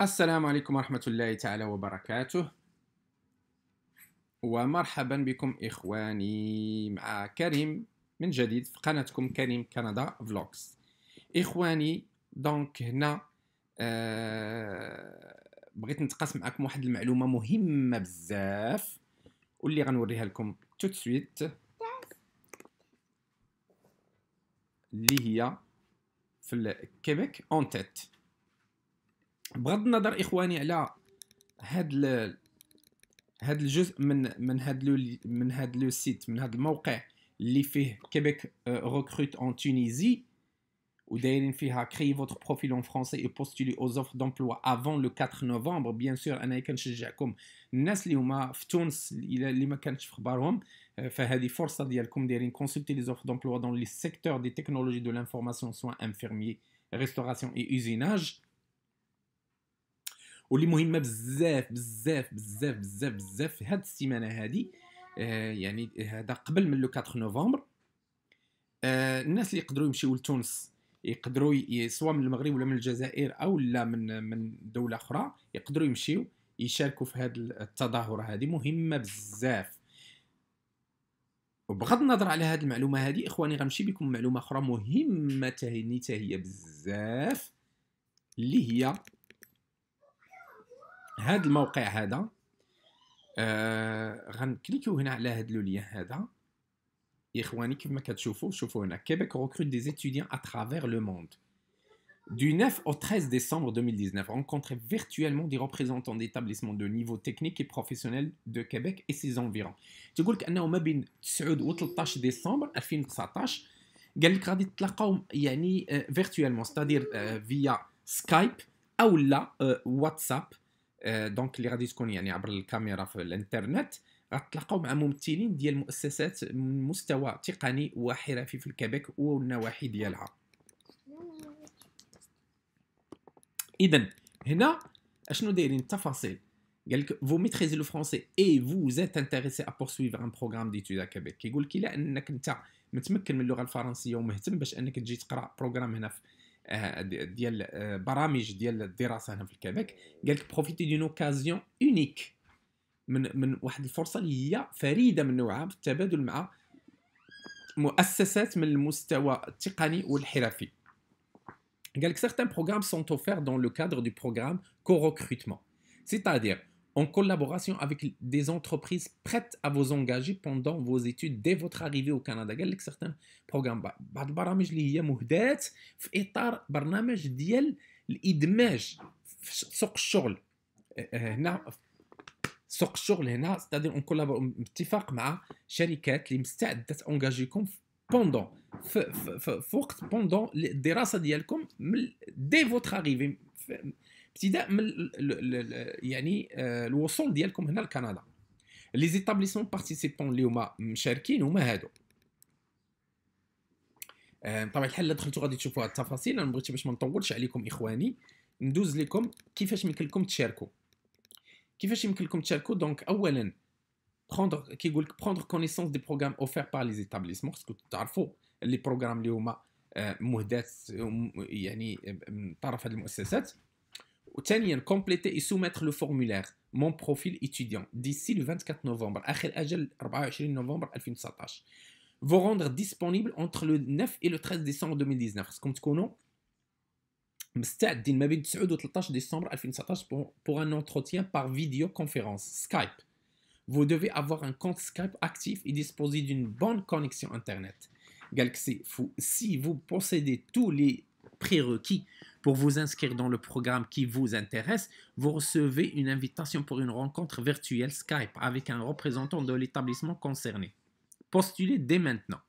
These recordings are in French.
السلام عليكم ورحمة الله تعالى وبركاته، ومرحبا بكم إخواني مع كريم من جديد في قناتكم كريم كندا فلوجز. إخواني دونك هنا بغيت نتقاسم معكم واحد المعلومة مهمة بزاف واللي غنوريها لكم تو سويت، اللي هي في الكيبيك اون تيت. بغض النظر إخواني على هاد الجزء من هاد لو سيت، من هاد الموقع اللي فيه كيبيك recrute en Tunisie ودايرين فيها créer votre profil en français et postuler aux offres d'emploi avant le 4 novembre. بيان سور انا كنشجعكم الناس اللي هما في تونس اللي ما كانتش في خبارهم، فهذه فرصه ديالكم دايرين consulter les offres d'emploi dans les secteurs des technologies de l'information, soins infirmiers, restauration et usinage. واللي مهمه بزاف بزاف بزاف بزاف بزاف في هاد السيمانه هادي، يعني هذا قبل من لو 4 نوفمبر. الناس اللي يقدروا يمشيو لتونس يقدروا سواء من المغرب ولا من الجزائر او لا من دوله اخرى، يقدروا يمشيو يشاركوا في هاد التظاهره هذه مهمه بزاف. وبغض النظر على هاد المعلومه هذه اخواني غنمشي بكم معلومه اخرى مهمه تاني هي بزاف، اللي هي هاد الموقع هذا. غنكليكيو هنا على هاد لو لين هذا يا اخواني. كيف ما كتشوفوا شوفوا هنا Québec recrute des étudiants à travers le monde. Du 9 au 13 décembre 2019, rencontrez virtuellement des représentants d'établissements de niveau technique et professionnel de Québec et ses environs. تقول لك انه ما بين 9 و 13 ديسمبر 2019 قال لك غادي تلاقاو يعني فيرتوالمون، ستادير فيا سكايب او لا واتساب. دونك اللي غادي تكون يعني عبر الكاميرا في الانترنت، غتلاقاو مع ممثلين ديال مؤسسات من مستوى تقني وحرفي في الكيبيك والنواحي ديالها. اذا هنا اشنو دايرين التفاصيل؟ قال لك vous maîtrisez le français et vous êtes intéressé à poursuivre un programme d'études à Québec. كيقول لك الا انك انت متمكن من اللغه الفرنسيه ومهتم باش انك تجي تقرا بروغرام هنا في ديال برامج ديال الدراسه هنا في الكيبيك، قال لك بروفيتي دون اوكازيون اونيك، من واحد الفرصه اللي هي فريده من نوعها في التبادل مع مؤسسات من المستوى التقني والحرفي. قال لك certains programmes sont offerts dans le cadre du programme co-recrutement, c'est-à-dire en collaboration avec des entreprises prêtes à vous engager pendant vos études dès votre arrivée au Canada. قال لك certains programmes بعض البرامج اللي هي مهداة في اطار برنامج ديال الادماج في سوق الشغل. هنا سوق الشغل هنا ستادير اون كولابور، اتفاق مع شركات اللي مستعده تانجاجيكم بوندون في وقت بوندون الدراسه ديالكم دي فوتر اريفي، ابتداء من يعني الوصول ديالكم هنا لكندا. لي زيتابليسمون بارتيسيبون اللي هما مشاركين هما هادو. طبعا الحال لا دخلتوا غادي تشوفوا هاد التفاصيل. انا بغيت باش ما نطولش عليكم اخواني ندوز لكم كيفاش يمكن لكم تشاركوا. دونك اولا كيقول لك prendre connaissance des programmes offerts par les établissements، خصكم تعرفوا لي بروغرام اللي هما مهدات يعني من طرف هذه المؤسسات. وثانيا compléter et soumettre le formulaire mon profil étudiant d'ici le 24 novembre، اخر اجل 24 نوفمبر 2019. vous rendre disponible entre le 9 et le 13 décembre 2019، خصكم تكونوا مستعدين ما بين 9 و 13 ديسمبر 2019 pour un entretien par vidéoconférence Skype. Vous devez avoir un compte Skype actif et disposer d'une bonne connexion Internet. Si vous possédez tous les prérequis pour vous inscrire dans le programme qui vous intéresse, vous recevez une invitation pour une rencontre virtuelle Skype avec un représentant de l'établissement concerné. Postulez dès maintenant.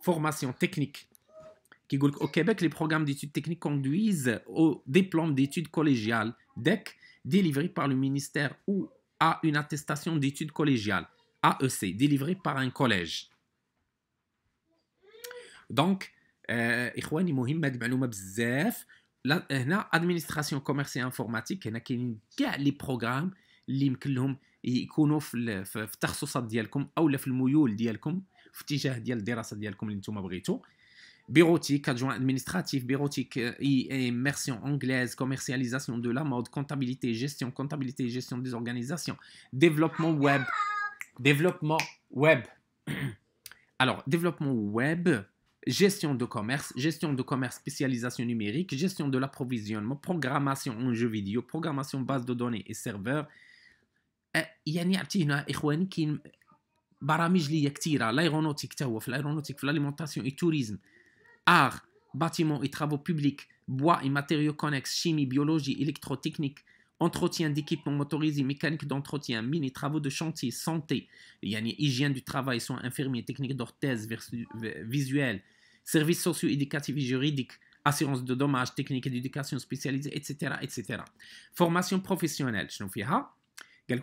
Formation technique. Au Québec, les programmes d'études techniques conduisent au diplôme d'études collégiales DEC délivré par le ministère ou à une attestation d'études collégiales AEC délivrée par un collège. Donc اخواني مهم هذه المعلومه بزاف. هنا ادمينستراسيون كوميرسي انفورماتيك، هنا كاينين كاع لي بروغرام اللي يمكن لهم يكونوا في التخصصات ديالكم او في الميول ديالكم في اتجاه ديال الدراسه ديالكم اللي نتوما بغيتوا. bureautique, adjoint administratif, bureautique, immersion anglaise, commercialisation de la mode, comptabilité, gestion des organisations, développement web, développement web. Alors, développement web, gestion de commerce, spécialisation numérique, gestion de l'approvisionnement, programmation en jeux vidéo, programmation base de données et serveurs. يعني عرفتي هنا اخواني كاين برامج ليا كثيره، لايرونوتيك حتى هو في لايرونوتيك، في l'alimentation et tourisme, art, bâtiment et travaux publics, bois et matériaux connexes, chimie, biologie, électrotechnique, entretien d'équipements motorisés, mécanique d'entretien, mine et travaux de chantier, santé, يعني hygiène du travail, soins infirmiers, techniques d'orthèse visuelle, services socio-éducatifs et juridiques, assurance de dommages, techniques d'éducation spécialisée, etc., etc. Formation professionnelle, شنو فيها؟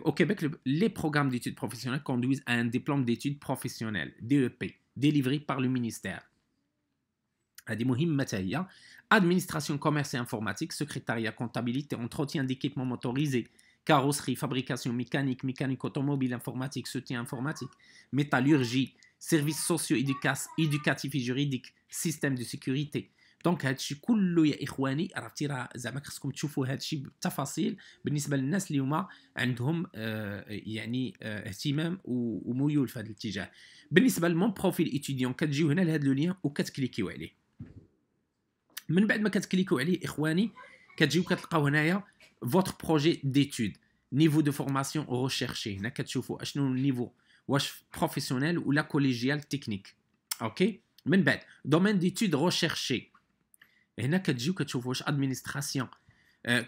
Au Québec, les programmes d'études professionnelles conduisent à un diplôme d'études professionnelles, DEP, délivré par le ministère. هذه مهمة هي administration, commerce et informatique, secrétariat, comptabilité, entretien d'équipements motorisés, carrosserie, fabrication mécanique, mécanique automobile, informatique, soutien informatique, métallurgie, services socio-éducatifs et juridiques, système de sécurité. دونك هادشي كله يا اخواني عرفتي راه زعما خصكم تشوفوا هادشي بالتفاصيل بالنسبه للناس اللي هما عندهم يعني اهتمام وميول في هذا الاتجاه. بالنسبه لمون بروفيل ايتيديون كتجيو هنا لهاد لو لين وكتكليكيو عليه. من بعد ما كتكليكيو عليه اخواني كتجيو كتلقاو هنايا فوتر بروجي ديتود نيفو دو فورماسيون ريشيرشي. هنا كتشوفوا اشنو النيفو، واش بروفيسيونيل ولا كوليجيال تكنيك. اوكي، من بعد دومين ديتود ريشيرشي هنا كتجيو كتشوفوا واش ادمينستراسيون،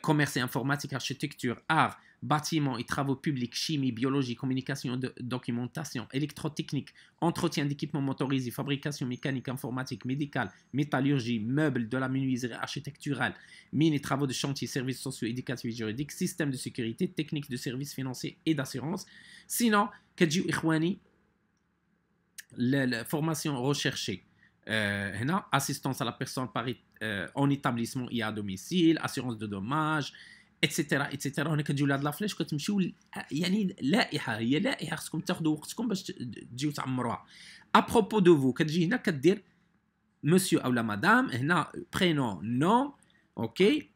commerce et informatique, architecture, art, bâtiment et travaux publics, chimie, biologie, communication, documentation, électrotechnique, entretien d'équipements motorisés, fabrication mécanique, informatique, médicale, métallurgie, meubles, de la menuiserie architecturale, mines et travaux de chantier, services socio-éducatifs et juridiques, système de sécurité, techniques de services financiers et d'assurance. Sinon, كتجيو إخواني la formation recherchée. هنا assistance à la personne en établissement et à domicile, assurance de dommages, etc. etc. هنا كتجيو لهاد لافليش كتمشيو يعني لائحه، هي لائحه خصكم تاخذوا وقتكم باش تجيو تعمروها. ابروبو دو فو كتجي هنا كدير مسيو او لا مدام، هنا برينون نو. اوكي،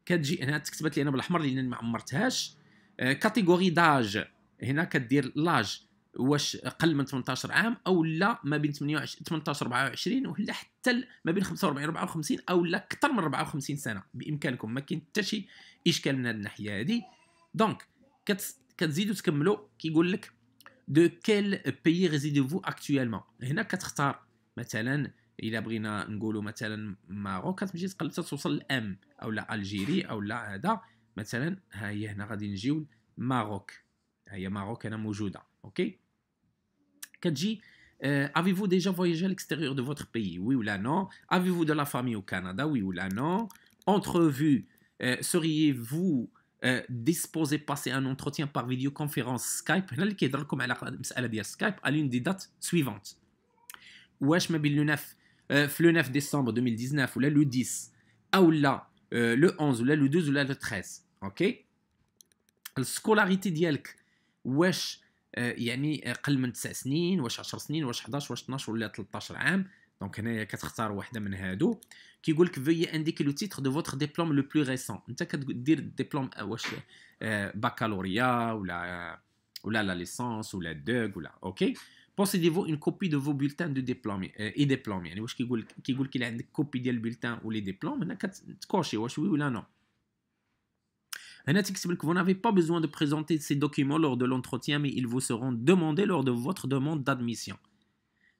كتجي هنا تكتبت لي انا بالاحمر لان ما عمرتهاش. كاتيجوري داج هنا كدير لاج، واش اقل من 18 عام او لا ما بين 18 24 ولا حتى ما بين 45 54 او لا اكثر من 54 سنه بامكانكم، ما كاين حتى شي اشكال من هذه الناحيه هذه. دونك كتزيدوا تكملوا كيقول لك دو كيل بيي ريزيديفو اكطويلمون. هنا كتختار مثلا الا بغينا نقولوا مثلا ماروك كتمشي تقلب توصل لام او لا الجيري او لا هذا مثلا. ها هي هنا غادي نجيو ماروك، ها هي ماروك هنا موجوده. اوكي، كتجي avez-vous déjà voyagé à l'extérieur de votre pays, oui ou là non? Avez-vous de la famille au Canada, oui ou là non? Entrevue, seriez-vous disposé passer un entretien par vidéoconférence Skype؟ هنا اللي كيهضر لكم على المساله ديال سكايب à l'une des dates suivantes. واش ما بين لو 9 في لو 9 ديسمبر 2019 ولا لو 10 او لا لو 11 ولا لو 12 ولا لو 13. اوكي، السكولاريتي ديالك واش يعني اقل من 9 سنين، واش 10 سنين، واش 11 واش 12 ولا 13 عام. دونك هنايا كتختار واحده من هادو. كيقول لك فيي انديكي لو تيتر دو فوتر ديبلوم لو بلو ريسون. انت كدير الدبلوم واش باكالوريا ولا لا ليسونس ولا دوغ ولا. اوكي، possédez-vous une copie de vos bulletins de diplôme et diplôme. يعني واش كيقول لك الا عندك كوبي ديال البولتان ولي ديبلوم، هنا كتكوشي واش وي ولا نو. هنا تكتب لك vous n'avez pas besoin de présenter ces documents lors de l'entretien mais ils vous seront demandés lors de votre demande d'admission.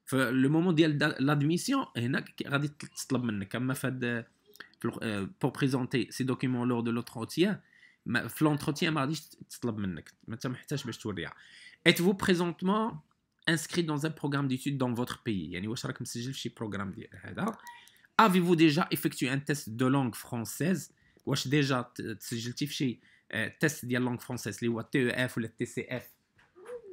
فلو مومون ديال l'admission هنا غادي تطلب منك، اما فهاد pour présenter ces documents lors de l'entretien في l'entretien ما غاديش تطلب منك، ما انت محتاج باش توريها. êtes-vous présentement inscrit dans un programme d'études dans votre pays؟ يعني واش راك مسجل في شي بروغرام ديال هذا. avez-vous déjà effectué un test de langue française؟ واش ديجا تسجلتي في شي تيست ديال لونغ فرونسيس اللي هو تي او اف ولا تي سي اف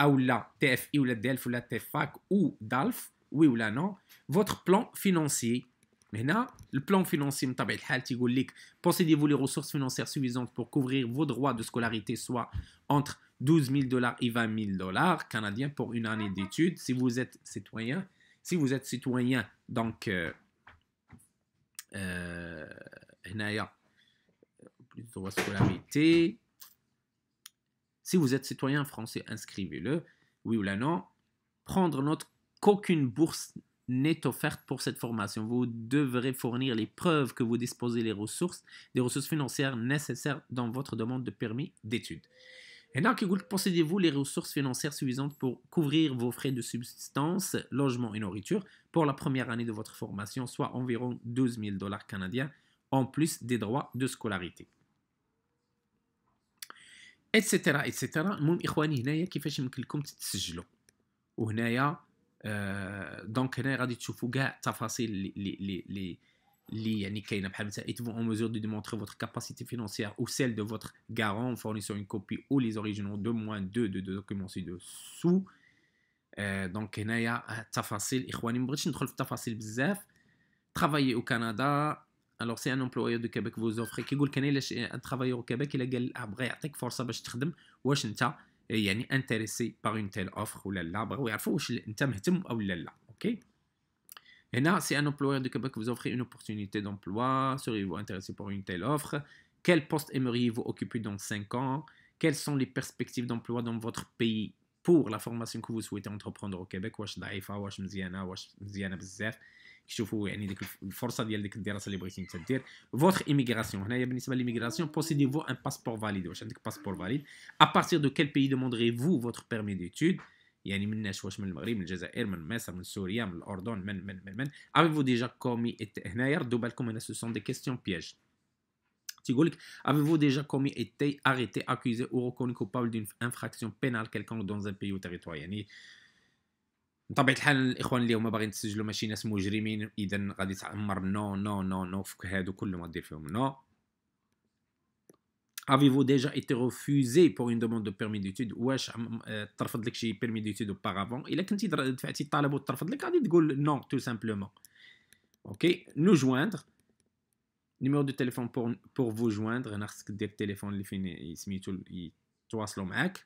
او لا تي اف اي ولا ديلف ولا تي فاك او دالف، وي ولا نو. فوتر بلان فينانسيي، هنا البلان فينانسي من طبيعه الحال تيقول لك possédez-vous les ressources financières suffisantes pour couvrir vos droits de scolarité soit entre $12,000 et $20,000 canadiens pour une année d'études si vous êtes citoyen. Si vous êtes citoyen donc هنايا plus de droits de scolarité. Si vous êtes citoyen français, inscrivez-le, oui ou là non. Prendre note qu'aucune bourse n'est offerte pour cette formation. Vous devrez fournir les preuves que vous disposez des ressources financières nécessaires dans votre demande de permis d'études. Et là, possédez-vous les ressources financières suffisantes pour couvrir vos frais de subsistance, logement et nourriture pour la première année de votre formation, soit environ 12 000 dollars canadiens, en plus des droits de scolarité. etc etc. المهم اخواني هنايا كيفاش يمكن لكم تتسجلوا وهنايا دونك هنا غادي تشوفوا كاع التفاصيل اللي يعني كاينه بحال مثلا êtes-vous en mesure de démontrer votre capacité financière ou celle de votre garant en fournissant une copie ou les originaux de moins de documents ci-dessous. دونك هنايا التفاصيل اخواني ما بغيتش ندخل في التفاصيل بزاف. travailler au Canada. Alors c'est un employeur du Québec vous offre كيقول لك انا الا ان travailleur au Québec الا قال بغى يعطيك فرصه باش تخدم واش انت يعني intéressé par une telle offre ولا لا بغاو يعرفوا واش انت مهتم او لا اوكي. هنا c'est un employeur du Québec vous offre une opportunité d'emploi. Seriez-vous intéressé par une telle offre? Quel poste aimeriez-vous occuper dans 5 ans? Quelles sont les perspectives d'emploi dans votre pays pour la formation que vous souhaitez entreprendre au Québec? واش ضعيفه واش مزيانه واش مزيانه بزاف. شوفوا يعني ديك الفرصه ديال ديك الدراسه اللي بغيتي انت دير. Votre immigration. هنايا بالنسبه للإيميغراسيون possédez-vous un passeport valide. واش عندك باسبور valide? À partir de quel pays demanderez-vous votre permis d'études? يعني من واش من المغرب من الجزائر من مصر من سوريا من الأردن من Avez-vous déjà commis هنايا ردوا بالكم هنا ce sont des questions pièges. تيقول لك Avez-vous déjà commis été arrêté accusé ou reconnu coupable d'une infraction pénale quelconque dans un pays ou territoire. يعني بطبيعه الحال الاخوان اللي هما باغيين تسجلوا ماشي ناس مجرمين اذا غادي تعمر نو فك هادو كلهم غدير فيهم نو. Avez-vous déjà été refusé pour une demande de permis d'études? واش ترفض لك شي permis d'études auparavant؟ الا كنتي دفعتي الطلب وترفض لك غادي تقول نو tout simplement. اوكي nous joindre. numéro de téléphone pour vous joindre. هنا خصك دير التليفون اللي فين سميتو يتواصلوا معاك.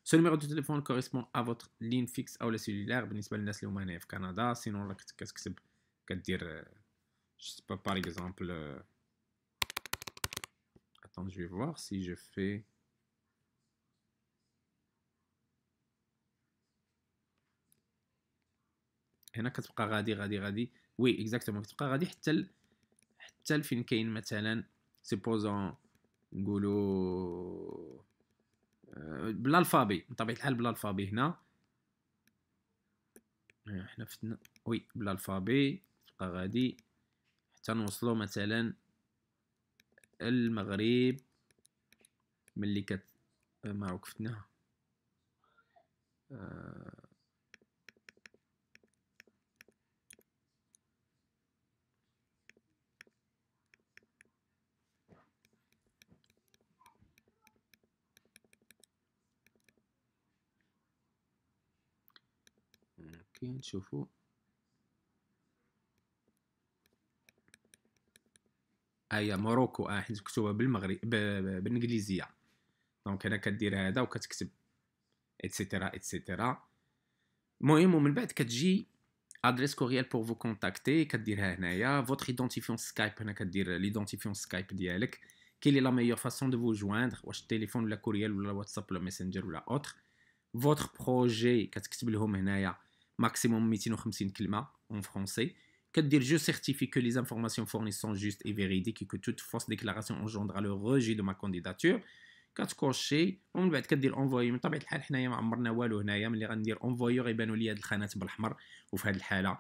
Ce numéro de téléphone correspond à votre ligne fixe ou la cellulaire بالنسبة للناس اللي هما هنايا في كندا. sinon راك كتكتب كدير je sais pas par exemple attends je vais voir si je fais هنا كتبقى غادي وي اكزاكتومون كتبقى غادي حتى لفين كاين مثلا سيبوزون نقولوا بالالفابي بطبيعه الحال بالالفابي هنا حنا فتنا وي بالالفابي تبقى غادي حتى نوصلوا مثلا المغرب ملي ماروك فتناها اوكي نشوفوا هيا موروكو حيت مكتوبه بالمغرب بالانجليزيه دونك هنا كدير هذا وكتكتب اتسيتيرا. المهم ومن بعد كتجي ادريس كوريال بور فو كونتاكتي كديرها هنايا. فوتر ايدونتيفيون سكايب هنا كدير ليدونتيفيون سكايب ديالك. كيلي لا ميور فاسون دو فو جويندر واش التليفون ولا كوريال ولا واتساب ولا ميسنجر ولا اوتر. فوتر بروجي كتكتب لهم هنايا ماكسيموم 250 كلمه اون فرونسي. كدير je certifie que les informations fournies sont justes et véridiques et que toute fausse déclaration engendrera le rejet de ma candidature. كتكوشي ومن بعد كدير انفوي. من طبيعه الحال حنايا ما عمرنا والو هنايا ملي غندير انفوي غيبانوا لي هاد الخانات بالاحمر وفي هاد الحاله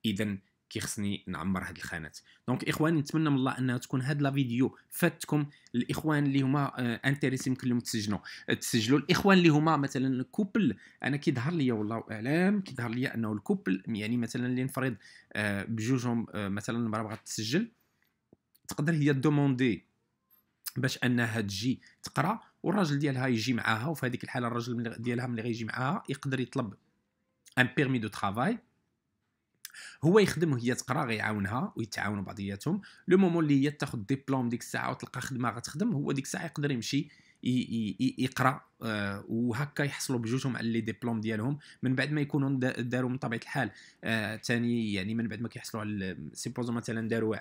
اذا كيخصني نعمر هاد الخانات. دونك اخواني نتمنى من الله انها تكون هاد لا فيديو فاتكم. الاخوان اللي هما انتريسي يمكن لهم تسجلوا. الاخوان اللي هما مثلا كوبل انا كيظهر لي والله اعلم كيظهر لي انه الكوبل يعني مثلا اللي نفرض بجوجهم مثلا المراه بغات تسجل تقدر هي دوموندي باش انها تجي تقرا والراجل ديالها يجي معاها. وفي هذيك الحاله الراجل ديالها ملي غيجي معاها يقدر يطلب ان بيرمي دو ترافاي هو يخدم وهي تقرا غيعاونها ويتعاونوا بعضياتهم. لو مومون اللي هي تاخذ ديبلوم ديك الساعه وتلقى خدمه غتخدم هو ديك الساعه يقدر يمشي يقرا وهكا يحصلوا بجوجهم على لي ديبلوم ديالهم من بعد ما يكونوا داروا من طبيعه الحال ثاني يعني من بعد ما كيحصلوا على سيبوزو مثلا داروا